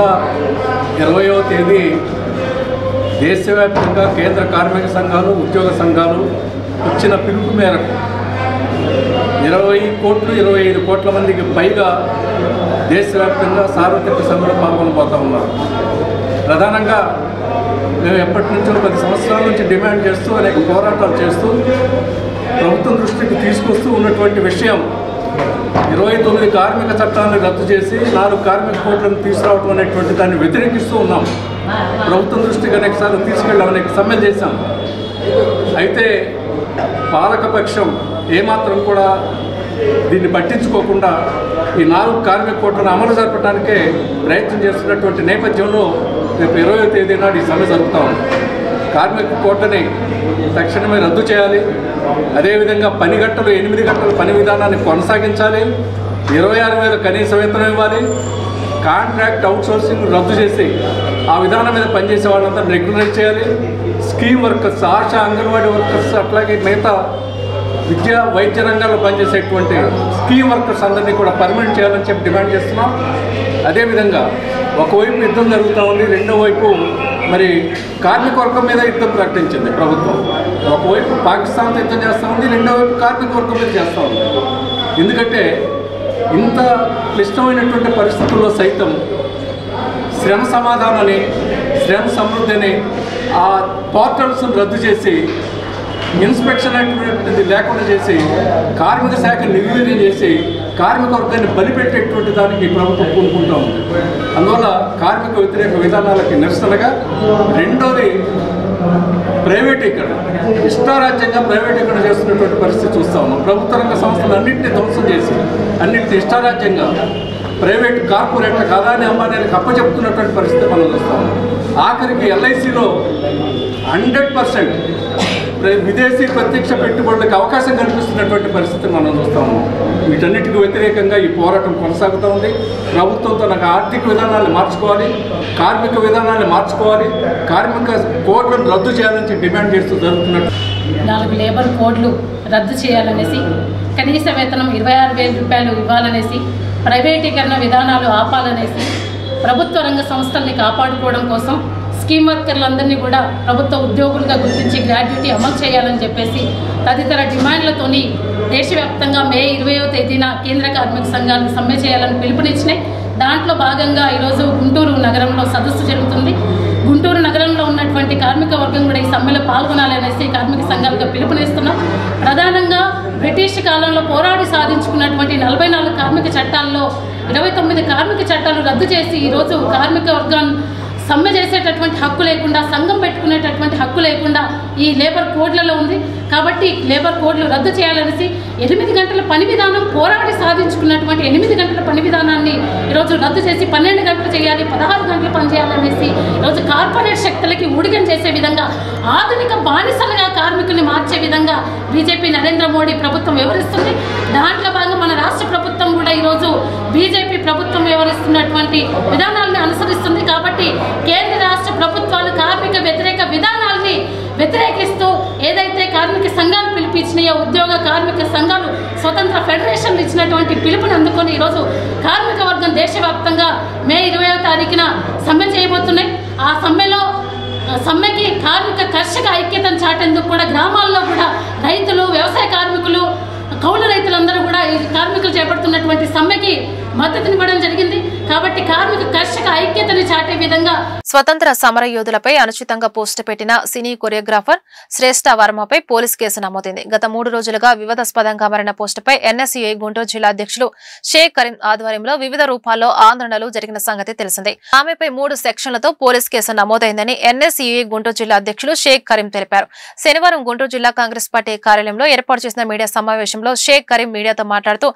20వ తేదీ దేశవ్యాప్తంగా కేంద్ర కార్మిక సంఘాలు, ఉద్యోగ సంఘాలు ఇచ్చిన పిలుపు మేరకు 25 కోట్ల మందికి పైగా దేశవ్యాప్తంగా సార్వత్రిక సమ్మెలో పాల్గొనబోతూ ఉన్నారు. ప్రధానంగా మేము ఎప్పటి నుంచో 10 సంవత్సరాల నుంచి డిమాండ్ చేస్తూ అనేక పోరాటాలు చేస్తూ ప్రభుత్వం దృష్టికి తీసుకొస్తూ ఉన్నటువంటి విషయం 29 కార్మిక చట్టాలను రద్దు చేసి 4 కార్మిక కోడ్లను తీసుకురావడం అనేటువంటి దాన్ని వ్యతిరేకిస్తూ ఉన్నాం. ప్రభుత్వం దృష్టికి అనేకసార్లు తీసుకెళ్ళాం, అనేక సమ్మెలు చేశాం. అయితే పాలకపక్షం ఏమాత్రం కూడా దీన్ని పట్టించుకోకుండా ఈ 4 కార్మిక కోడ్లను అమలు జరపడానికే ప్రయత్నం చేస్తున్నటువంటి నేపథ్యంలో రేపు 20వ తేదీ నాడు ఈ సమ్మె జరుపుతా ఉంది. కార్మిక కోడ్ని తక్షణమే రద్దు చేయాలి. అదేవిధంగా 8 గంటల పని విధానాన్ని కొనసాగించాలి. 26,000 కనీస వేతనం ఇవ్వాలి. కాంట్రాక్ట్ అవుట్సోర్సింగ్ రద్దు చేసి ఆ విధానం మీద పనిచేసే వాళ్ళంతా రెగ్యులరైజ్ చేయాలి. Scheme workers, ASHA, anganwadi workers, అట్లాగే మిగతా విద్యా వైద్య రంగాల్లో పనిచేసేటువంటి స్కీమ్ వర్కర్స్ అందరినీ కూడా పర్మనెంట్ చేయాలని చెప్పి డిమాండ్ చేస్తున్నాం. అదేవిధంగా ఒకవైపు యుద్ధం జరుగుతూ ఉంది, రెండో వైపు మరి కార్మిక వర్గం మీద యుద్ధం ప్రకటించింది ప్రభుత్వం. ఒకవైపు పాకిస్తాన్తో యుద్ధం చేస్తూ ఉంది, రెండో వైపు కార్మిక వర్గం మీద చేస్తూ ఉంది. ఎందుకంటే ఇంత క్లిష్టమైనటువంటి పరిస్థితుల్లో సైతం శ్రమ సమాధానాన్ని, శ్రమ సమృద్ధిని, ఆ పోర్టల్స్ను రద్దు చేసి ఇన్స్పెక్షన్ అనేటువంటిది లేకుండా చేసి కార్మిక శాఖ నిర్వీర్యం చేసి కార్మిక వర్గాన్ని బలిపెట్టేటువంటి దానికి ప్రభుత్వం పూనుకుంటూ ఉంది. అందువల్ల కార్మిక వ్యతిరేక విధానాలకి నిరసనగా రెండోది ప్రైవేటీకరణ, ఇష్టారాజ్యంగా ప్రైవేటీకరణ చేస్తున్నటువంటి పరిస్థితి చూస్తూ ఉన్నాం. ప్రభుత్వ రంగ సంస్థలన్నింటినీ ధ్వంసం చేసి అన్నింటినీ ఇష్టారాజ్యంగా ప్రైవేట్ కార్పొరేట్లకు, అదాని అంబానీలకు అప్పచెప్తున్నటువంటి పరిస్థితి మనం చూస్తాం. ఆఖరికి LICలో 100% విదేశీ ప్రత్యక్ష పెట్టుబడులకు అవకాశం కల్పిస్తున్నటువంటి పరిస్థితిని మనం చూస్తాము. వీటన్నిటికీ వ్యతిరేకంగా ఈ పోరాటం కొనసాగుతూ ఉంది. ప్రభుత్వంతో నాకు ఆర్థిక విధానాన్ని మార్చుకోవాలి, కార్మిక విధానాన్ని మార్చుకోవాలి, కార్మిక కోడ్లను రద్దు చేయాలని డిమాండ్ చేస్తూ జరుగుతున్నట్టు 4 లేబర్ కోడ్లు రద్దు చేయాలనేసి, కనీస వేతనం 26,000 రూపాయలు ఇవ్వాలనేసి, ప్రైవేటీకరణ విధానాలు ఆపాలనేసి, ప్రభుత్వ రంగ సంస్థల్ని కాపాడుకోవడం కోసం స్కీమ్ వర్కర్లందరినీ కూడా ప్రభుత్వ ఉద్యోగులుగా గుర్తించి గ్రాడ్యుటీ అమలు చేయాలని చెప్పేసి తదితర డిమాండ్లతోని దేశవ్యాప్తంగా మే 20వ తేదీన కేంద్ర కార్మిక సంఘాలను సమ్మె చేయాలని పిలుపునిచ్చినాయి. దాంట్లో భాగంగా ఈరోజు గుంటూరు నగరంలో సదస్సు జరుగుతుంది. గుంటూరు నగరంలో ఉన్నటువంటి కార్మిక వర్గం కూడా ఈ సమ్మెలో పాల్గొనాలనేసి కార్మిక సంఘాలుగా పిలుపునిస్తున్నాం. ప్రధానంగా బ్రిటిష్ కాలంలో పోరాడి సాధించుకున్నటువంటి 44 కార్మిక చట్టాల్లో 29 కార్మిక చట్టాలు రద్దు చేసి ఈరోజు కార్మిక వర్గాన్ని సమ్మె చేసేటటువంటి హక్కు లేకుండా, సంఘం పెట్టుకునేటటువంటి హక్కు లేకుండా ఈ లేబర్ కోడ్లలో ఉంది. కాబట్టి లేబర్ కోడ్లు రద్దు చేయాలనేసి 8 గంటల పని విధానం పోరాడి సాధించుకున్నటువంటి 8 గంటల పని విధానాన్ని ఈరోజు రద్దు చేసి 12 గంటలు చేయాలి, 16 గంటలు పనిచేయాలనేసి ఈరోజు కార్పొరేట్ శక్తులకి ఊడిగం చేసే విధంగా, ఆధునిక బానిసలుగా కార్మికుల్ని మార్చే విధంగా బీజేపీ నరేంద్ర మోడీ ప్రభుత్వం వ్యవహరిస్తుంది. దాంట్లో భాగంగా మన రాష్ట్ర ప్రభుత్వం కూడా ఈరోజు బీజేపీ ప్రభుత్వం వ్యవహరిస్తున్నటువంటి విధానాలను అనుసరిస్తుంది. కాబట్టి కేంద్ర రాష్ట్ర ప్రభుత్వాలు కార్మిక వ్యతిరేక విధానాల్ని వ్యతిరేకిస్తూ ఏదైతే కార్మిక సంఘాలు పిలిపించినాయో, ఉద్యోగ కార్మిక సంఘాలు స్వతంత్ర ఫెడరేషన్లు ఇచ్చినటువంటి పిలుపుని అందుకొని ఈరోజు కార్మిక వర్గం దేశవ్యాప్తంగా మే 20వ తారీఖున సమ్మె చేయబోతున్నాయి. ఆ సమ్మెకి కార్మిక కర్షక ఐక్యతను చాటేందుకు కూడా గ్రామాల్లో కూడా రైతులు, వ్యవసాయ కార్మికులు, కౌలు రైతులందరూ కూడా ఈ కార్మికులు చేపడుతున్నటువంటి సమ్మెకి మద్దతునివ్వడం జరిగింది. కాబట్టి కార్మిక కర్షక ఐక్యతని చాటే విధంగా స్వతంత్ర సమరయోధులపై అనుచితంగా పోస్టు పెట్టిన సినీ కొరియోగ్రాఫర్ శ్రేష్ఠ వర్మపై పోలీస్ కేసు నమోదైంది. గత 3 రోజులుగా వివాదాస్పదంగా మారిన పోస్టుపై ఎన్ఎస్యుఐ గుంటూరు జిల్లా అధ్యక్షులు షేక్ కరీం ఆధ్వర్యంలో వివిధ రూపాల్లో ఆందోళనలు జరిగిన సంగతి తెలిసిందే. ఆమెపై 3 సెక్షన్లతో పోలీస్ కేసు నమోదైందని ఎన్ఎస్యుఐ గుంటూరు జిల్లా అధ్యక్షులు షేక్ కరీం తెలిపారు. శనివారం గుంటూరు జిల్లా కాంగ్రెస్ పార్టీ కార్యాలయంలో ఏర్పాటు చేసిన మీడియా సమావేశంలో షేక్ కరీం మీడియాతో మాట్లాడుతూ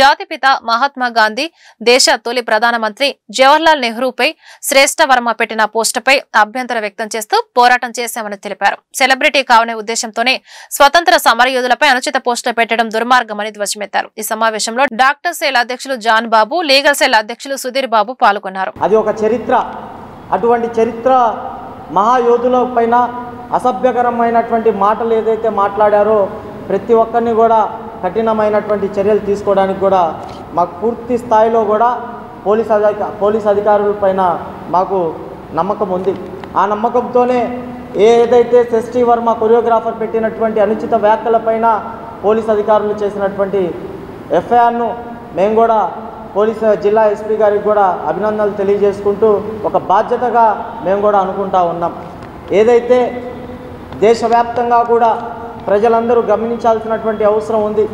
జాతిపిత మహాత్మా గాంధీ, దేశ తొలి ప్రధానమంత్రి జవహర్లాల్ నెహ్రూపై శ్రేష్ఠ వర్మ పెట్టిన పోస్టుపై అభ్యంతరం వ్యక్తం చేస్తూ పోరాటం చేశామని తెలిపారు. సెలబ్రిటీ కావనే ఉద్దేశంతోనే స్వతంత్ర సమరయోధులపై అనుచిత పోస్టులు పెట్టడం దుర్మార్గమని ధ్వజమెత్తారు. ఈ సమావేశంలో డాక్టర్ సెల్ అధ్యక్షులు జాన్ బాబు, లీగల్ సెల్ అధ్యక్షులు సుధీర్ బాబు పాల్గొన్నారు. అది ఒక చరిత్ర. అటువంటి చరిత్ర మహాయోధుల పైన అసభ్యకరమైనటువంటి మాటలు ఏదైతే మాట్లాడారో ప్రతి ఒక్కరిని కూడా కఠినమైనటువంటి చర్యలు తీసుకోవడానికి కూడా మాకు పూర్తి స్థాయిలో కూడా పోలీస్ అధికారులపైన మాకు నమ్మకం ఉంది. ఆ నమ్మకంతోనే ఏదైతే శ్రేష్ఠ వర్మ కొరియోగ్రాఫర్ పెట్టినటువంటి అనుచిత వ్యాఖ్యలపైన పోలీస్ అధికారులు చేసినటువంటి ఎఫ్ఐఆర్ను మేము కూడా జిల్లా ఎస్పీ గారికి కూడా అభినందనలు తెలియజేసుకుంటూ ఒక బాధ్యతగా మేము కూడా అనుకుంటా ఉన్నాం. ఏదైతే దేశవ్యాప్తంగా కూడా ప్రజలందరూ గమనించాల్సినటువంటి అవసరం ఉంది.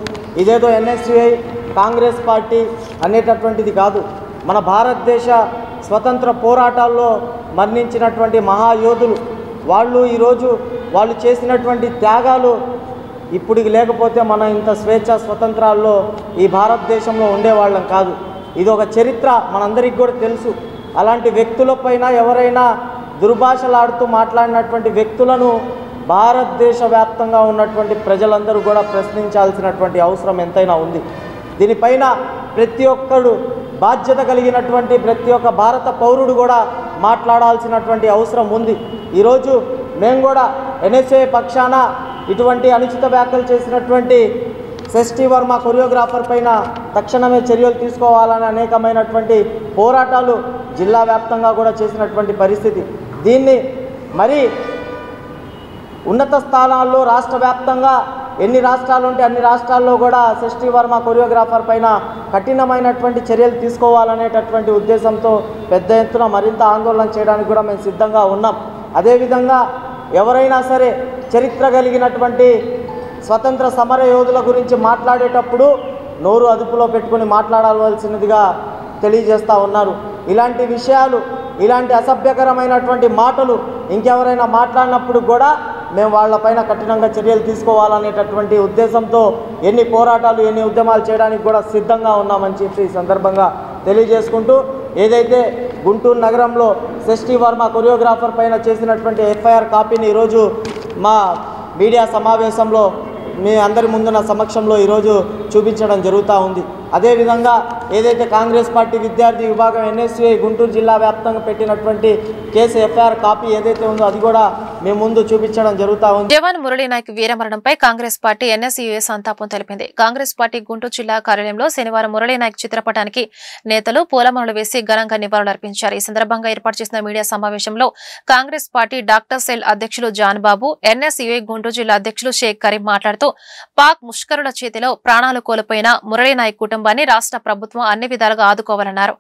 ఇదేదో ఎన్ఎస్యుఐ కాంగ్రెస్ పార్టీ అనేటటువంటిది కాదు. మన భారతదేశ స్వతంత్ర పోరాటాల్లో మరణించినటువంటి మహాయోధులు వాళ్ళు ఈరోజు వాళ్ళు చేసినటువంటి త్యాగాలు ఇప్పటికి లేకపోతే మనం ఇంత స్వేచ్ఛ స్వతంత్రాల్లో ఈ భారతదేశంలో ఉండేవాళ్ళం కాదు. ఇది ఒక చరిత్ర, మనందరికీ కూడా తెలుసు. అలాంటి వ్యక్తులపైన ఎవరైనా దుర్భాషలాడుతూ మాట్లాడినటువంటి వ్యక్తులను భారతదేశ వ్యాప్తంగా ఉన్నటువంటి ప్రజలందరూ కూడా ప్రశ్నించాల్సినటువంటి అవసరం ఎంతైనా ఉంది. దీనిపైన ప్రతి ఒక్కరు బాధ్యత కలిగినటువంటి ప్రతి ఒక్క భారత పౌరుడు కూడా మాట్లాడాల్సినటువంటి అవసరం ఉంది. ఈరోజు మేము కూడా ఎన్ఎస్ఏ పక్షాన ఇటువంటి అనుచిత వ్యాఖ్యలు చేసినటువంటి శ్రేష్ఠ వర్మ కొరియోగ్రాఫర్ పైన తక్షణమే చర్యలు తీసుకోవాలని అనేకమైనటువంటి పోరాటాలు జిల్లా వ్యాప్తంగా కూడా చేసినటువంటి పరిస్థితి. దీన్ని మరి ఉన్నత స్థానాల్లో రాష్ట్ర వ్యాప్తంగా ఎన్ని రాష్ట్రాలు ఉంటే అన్ని రాష్ట్రాల్లో కూడా శ్రేష్ఠ వర్మ కొరియోగ్రాఫర్ పైన కఠినమైనటువంటి చర్యలు తీసుకోవాలనేటటువంటి ఉద్దేశంతో పెద్ద ఎత్తున మరింత ఆందోళన చేయడానికి కూడా మేము సిద్ధంగా ఉన్నాం. అదేవిధంగా ఎవరైనా సరే చరిత్ర కలిగినటువంటి స్వతంత్ర సమర యోధుల గురించి మాట్లాడేటప్పుడు నోరు అదుపులో పెట్టుకుని మాట్లాడవలసినదిగా తెలియజేస్తూ ఉన్నారు. ఇలాంటి విషయాలు, ఇలాంటి అసభ్యకరమైనటువంటి మాటలు ఇంకెవరైనా మాట్లాడినప్పుడు కూడా మేము వాళ్ళపైన కఠినంగా చర్యలు తీసుకోవాలనేటటువంటి ఉద్దేశంతో ఎన్ని పోరాటాలు, ఎన్ని ఉద్యమాలు చేయడానికి కూడా సిద్ధంగా ఉన్నామని చెప్పి ఈ సందర్భంగా తెలియజేసుకుంటూ, ఏదైతే గుంటూరు నగరంలో శ్రేష్ఠ వర్మ కొరియోగ్రాఫర్ పైన చేసినటువంటి ఎఫ్ఐఆర్ కాపీని ఈరోజు మా మీడియా సమావేశంలో మీ అందరి ముందున్న సమక్షంలో ఈరోజు చూపించడం జరుగుతూ ఉంది. అదేవిధంగా ఏదైతే కాంగ్రెస్ పార్టీ విద్యార్థి విభాగం ఎన్ఎస్యుఐ గుంటూరు జిల్లా వ్యాప్తంగా పెట్టినటువంటి కేసు ఎఫ్ఐఆర్ కాపీ ఏదైతే ఉందో అది కూడా మీ ముందు చూపించడం జరుగుతూ ఉంది. జవాన్ మురళీ నాయక్ వీరమరణంపై కాంగ్రెస్ పార్టీ ఎన్ఎస్యుఏ సంతాపం తెలిపింది. కాంగ్రెస్ పార్టీ గుంటూరు జిల్లా కార్యాలయంలో శనివారం మురళీ నాయక్ చిత్రపటానికి నేతలు పూలమాలలు వేసి ఘనంగా నివాళులర్పించారు. ఈ సందర్భంగా ఏర్పాటు చేసిన మీడియా సమావేశంలో కాంగ్రెస్ పార్టీ డాక్టర్ సెల్ అధ్యక్షులు జాన్ బాబు, ఎన్ఎస్యుఏ గుంటూరు జిల్లా అధ్యక్షులు షేక్ కరీం మాట్లాడుతూ పాక్ ముష్కరుల చేతిలో ప్రాణాలు కోల్పోయిన మురళీ నాయక్ కుటుంబాన్ని రాష్ట్ర ప్రభుత్వం అన్ని విధాలుగా ఆదుకోవాలన్నారు.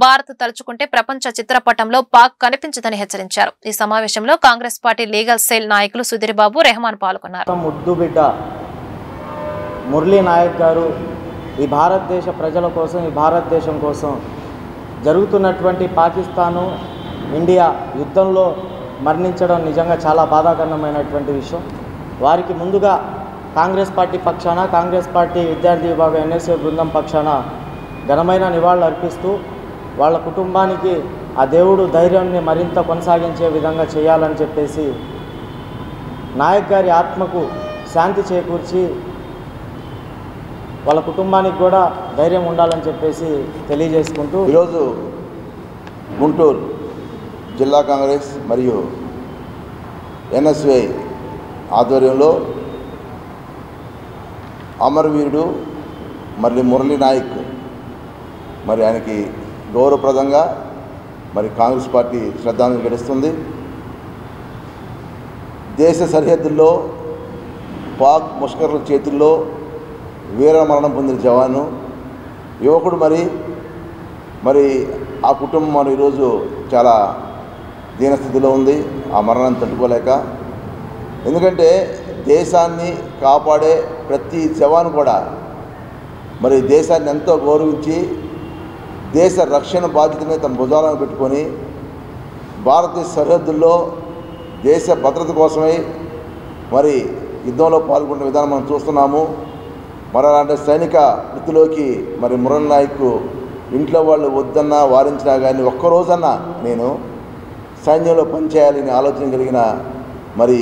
భారత్ తలుచుకుంటే ప్రపంచ చిత్రపటంలో పాక్ కనిపించదని హెచ్చరించారు. ఈ సమావేశంలో కాంగ్రెస్ పార్టీ లీగల్ సెల్ నాయకులు సుధీర్ బాబు, రెహమాన్ పాల్గొన్నారు. ముద్దు బిడ్డ మురళీ నాయక్ గారు ఈ భారతదేశ ప్రజల కోసం, ఈ భారతదేశం కోసం జరుగుతున్నటువంటి పాకిస్తాను ఇండియా యుద్ధంలో మరణించడం నిజంగా చాలా బాధాకరమైనటువంటి విషయం. వారికి ముందుగా కాంగ్రెస్ పార్టీ పక్షాన, కాంగ్రెస్ పార్టీ విద్యార్థి విభాగం ఎన్ఎస్ఏ బృందం పక్షాన ఘనమైన నివాళులు అర్పిస్తూ వాళ్ళ కుటుంబానికి ఆ దేవుడు ధైర్యాన్ని మరింత కొనసాగించే విధంగా చేయాలని చెప్పేసి, నాయక్ గారి ఆత్మకు శాంతి చేకూర్చి వాళ్ళ కుటుంబానికి కూడా ధైర్యం ఉండాలని చెప్పేసి తెలియజేసుకుంటూ, ఈరోజు గుంటూరు జిల్లా కాంగ్రెస్ మరియు ఎన్ఎస్వై ఆధ్వర్యంలో అమరవీరుడు మరి మురళీ నాయక్ మరి ఆయనకి గౌరవప్రదంగా మరి కాంగ్రెస్ పార్టీ శ్రద్ధాంజలి ఘటిస్తుంది. దేశ సరిహద్దుల్లో పాక్ ముష్కరుల చేతుల్లో వీరమరణం పొందిన జవాను యువకుడు మరి ఆ కుటుంబం మరి ఈరోజు చాలా దీనస్థితిలో ఉంది. ఆ మరణాన్ని తట్టుకోలేక, ఎందుకంటే దేశాన్ని కాపాడే ప్రతి జవాను కూడా మరి దేశాన్ని ఎంతో గౌరవించి దేశ రక్షణ బాధ్యతని తన భుజాలను పెట్టుకొని భారతదేశ సరిహద్దుల్లో దేశ భద్రత కోసమై మరి యుద్ధంలో పాల్గొన్న విధానం మనం చూస్తున్నాము. మరి అలాంటి సైనిక వృత్తిలోకి మరి మురళీ నాయక్ ఇంట్లో వాళ్ళు వద్దన్నా వారించినా కానీ ఒక్కరోజన్నా నేను సైన్యంలో పనిచేయాలని ఆలోచన కలిగిన మరి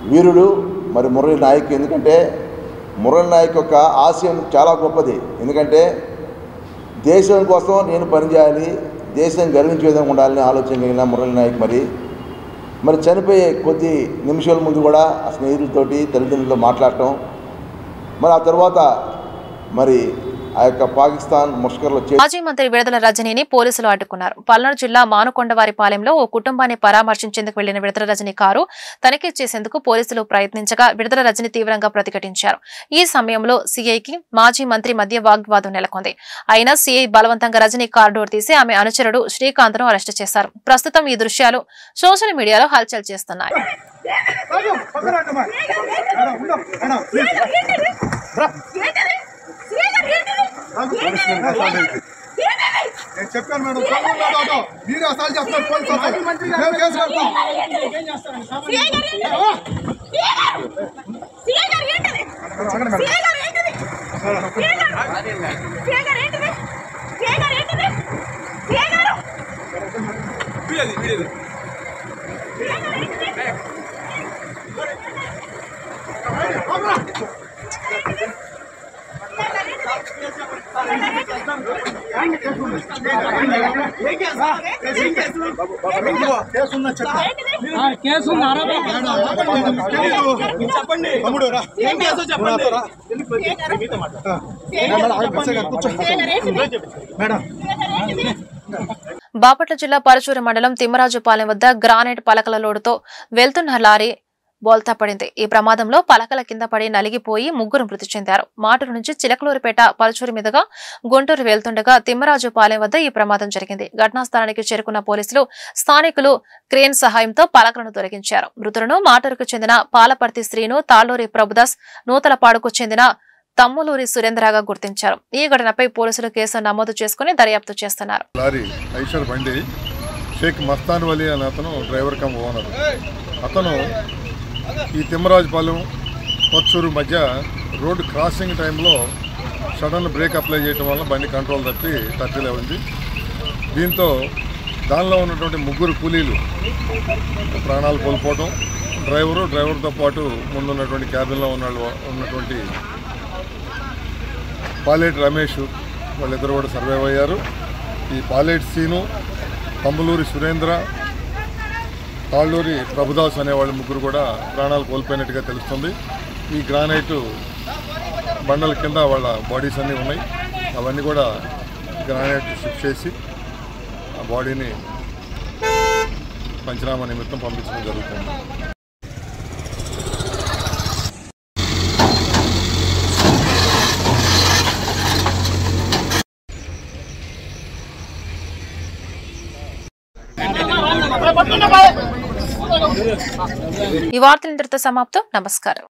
వీరుడు మరి మురళీ నాయక్. ఎందుకంటే మురళీ నాయక్ యొక్క ఆశయం చాలా గొప్పది. ఎందుకంటే దేశం కోసం నేను పనిచేయాలి, దేశం గర్వించే విధంగా ఉండాలని ఆలోచన కలిగిన మురళీ నాయక్ మరి చనిపోయే కొద్ది నిమిషాల ముందు కూడా ఆ స్నేహితులతోటి తల్లిదండ్రులతో మాట్లాడటం, మరి ఆ తర్వాత మరి ఆ యొక్క పాకిస్తాన్ ముష్కర్ల మాజీ మంత్రి విడుదల రజనీని పోలీసులు అడ్డుకున్నారు. పల్నాడు జిల్లా మానుకొండవారిపాలెంలో ఓ కుటుంబాన్ని పరామర్శించేందుకు వెళ్లిన విడుదల రజనీ కారు తనిఖీ చేసేందుకు పోలీసులు ప్రయత్నించగా విడుదల రజనీ తీవ్రంగా ప్రతిఘటించారు. ఈ సమయంలో సీఐకి మాజీ మంత్రి మధ్య వాగ్వాదం నెలకొంది. అయినా సీఐ బలవంతంగా రజనీ కారు డోర్ తీసి ఆమె అనుచరుడు శ్రీకాంత్ను అరెస్టు చేశారు. ప్రస్తుతం ఈ దృశ్యాలు సోషల్ మీడియాలో హల్చల్ చేస్తున్నాయి. చెప్పాను మేడం, మీరు అసలు చెప్తారు పోలీసు బాపట్ల జిల్లా పరచూరు మండలం తిమ్మరాజుపాలెం వద్ద గ్రానైట్ పలకల లోడుతో వెళ్తున్న లారీ బోల్తా పడింది. ఈ ప్రమాదంలో పలకల కింద పడి నలిగిపోయి ముగ్గురు మృతి చెందారు. మాటూరు నుంచి చిలకలూరుపేట పరచూరు మీదుగా గుంటూరు వెళ్తుండగా తిమ్మరాజుపాలెం వద్ద ఈ ప్రమాదం జరిగింది. ఘటనా స్థలానికి చేరుకున్న పోలీసులు, స్థానికులు క్రేన్ సహాయంతో పలకలను తొలగించారు. మృతులను మాటూరుకు చెందిన పాలపర్తి శ్రీను, తాళ్లూరి ప్రభుదాస్, నూతలపాడుకు చెందిన తమ్ములూరి సురేంద్రగా గుర్తించారు. ఈ ఘటనపై పోలీసులు కేసు నమోదు చేసుకుని దర్యాప్తు చేస్తున్నారు. షేక్ మస్తాన్ వలీ అనే అతను డ్రైవర్ కమ్ ఓనర్. అతను ఈ తిమ్మరాజుపాలెం పర్చూరు మధ్య రోడ్డు క్రాసింగ్ టైంలో సడన్ బ్రేక్ అప్లై చేయడం వల్ల బండి కంట్రోల్ తప్పి టచ్లో ఉంది. దీంతో దానిలో ఉన్నటువంటి ముగ్గురు కూలీలు ప్రాణాలు కోల్పోవడం, డ్రైవర్తో పాటు ముందున్నటువంటి క్యాబిన్లో ఉన్నటువంటి పాలేటి రమేష్ వాళ్ళిద్దరు కూడా సర్వైవ్ అయ్యారు. ఈ పాలేటి సీను, తమ్ములూరి సురేంద్ర, తాళ్ళూరి ప్రభుదాస్ అనేవాళ్ళు ముగ్గురు కూడా ప్రాణాలు కోల్పోయినట్టుగా తెలుస్తుంది. ఈ గ్రానైటు బండల కింద వాళ్ళ బాడీస్ అన్నీ ఉన్నాయి. అవన్నీ కూడా గ్రానైట్ షిఫ్ట్ చేసి ఆ బాడీని పంచనామా నిమిత్తం పంపించడం జరుగుతుంది. ఈ వార్తలు ఇంతటితో సమాప్తం. నమస్కారం.